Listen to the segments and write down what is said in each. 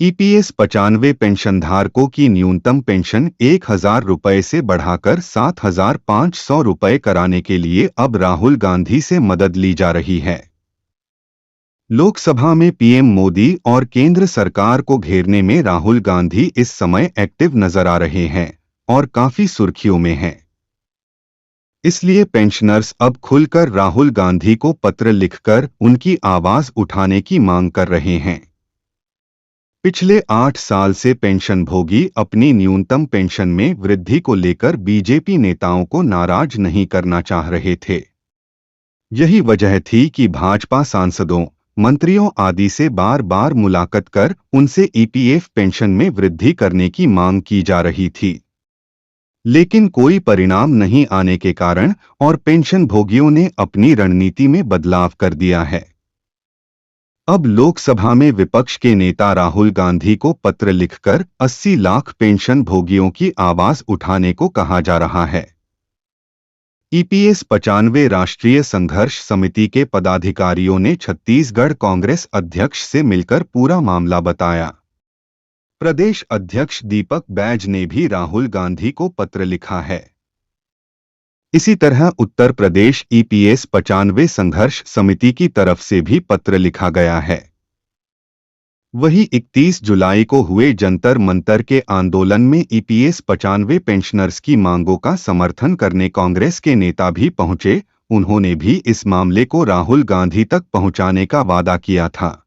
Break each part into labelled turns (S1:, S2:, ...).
S1: EPS 95 पेंशनधारकों की न्यूनतम पेंशन 1,000 रुपये से बढ़ाकर 7,500 रुपये कराने के लिए अब राहुल गांधी से मदद ली जा रही है। लोकसभा में पीएम मोदी और केंद्र सरकार को घेरने में राहुल गांधी इस समय एक्टिव नजर आ रहे हैं और काफी सुर्खियों में हैं। इसलिए पेंशनर्स अब खुलकर राहुल गांधी को पत्र लिखकर उनकी आवाज उठाने की मांग कर रहे हैं। पिछले 8 साल से पेंशनभोगी अपनी न्यूनतम पेंशन में वृद्धि को लेकर बीजेपी नेताओं को नाराज नहीं करना चाह रहे थे। यही वजह थी कि भाजपा सांसदों, मंत्रियों आदि से बार बार मुलाकात कर उनसे ईपीएफ पेंशन में वृद्धि करने की मांग की जा रही थी। लेकिन कोई परिणाम नहीं आने के कारण और पेंशनभोगियों ने अपनी रणनीति में बदलाव कर दिया है। अब लोकसभा में विपक्ष के नेता राहुल गांधी को पत्र लिखकर 80 लाख पेंशन भोगियों की आवाज उठाने को कहा जा रहा है। ईपीएस 95 राष्ट्रीय संघर्ष समिति के पदाधिकारियों ने छत्तीसगढ़ कांग्रेस अध्यक्ष से मिलकर पूरा मामला बताया। प्रदेश अध्यक्ष दीपक बैज ने भी राहुल गांधी को पत्र लिखा है। इसी तरह उत्तर प्रदेश ईपीएस 95 संघर्ष समिति की तरफ से भी पत्र लिखा गया है। वहीं 31 जुलाई को हुए जंतर मंतर के आंदोलन में ईपीएस 95 पेंशनर्स की मांगों का समर्थन करने कांग्रेस के नेता भी पहुंचे। उन्होंने भी इस मामले को राहुल गांधी तक पहुंचाने का वादा किया था।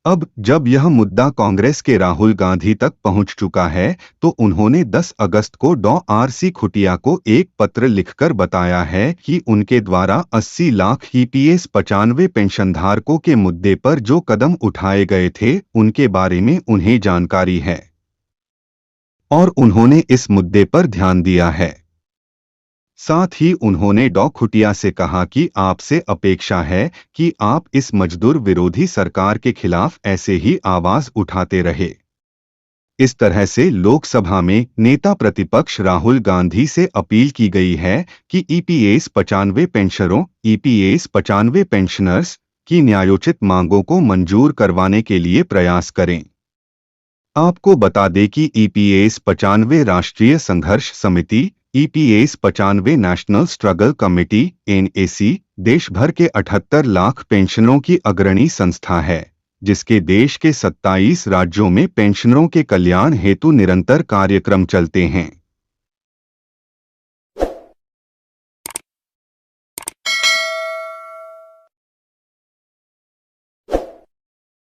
S1: अब जब यह मुद्दा कांग्रेस के राहुल गांधी तक पहुंच चुका है तो उन्होंने 10 अगस्त को डॉ आरसी खुटिया को एक पत्र लिखकर बताया है कि उनके द्वारा 80 लाख ईपीएस 95 पेंशनधारकों के मुद्दे पर जो कदम उठाए गए थे उनके बारे में उन्हें जानकारी है और उन्होंने इस मुद्दे पर ध्यान दिया है। साथ ही उन्होंने डॉ खुटिया से कहा कि आपसे अपेक्षा है कि आप इस मजदूर विरोधी सरकार के खिलाफ ऐसे ही आवाज उठाते रहे। इस तरह से लोकसभा में नेता प्रतिपक्ष राहुल गांधी से अपील की गई है कि ईपीएस 95 पेंशनरों, ईपीएस 95 पेंशनर्स की न्यायोचित मांगों को मंजूर करवाने के लिए प्रयास करें। आपको बता दें कि ईपीएस 95 राष्ट्रीय संघर्ष समिति, EPS 95 national struggle committee (NAC) देश भर के 78 लाख पेंशनरों की अग्रणी संस्था है, जिसके देश के 27 राज्यों में पेंशनरों के कल्याण हेतु निरंतर कार्यक्रम चलते हैं।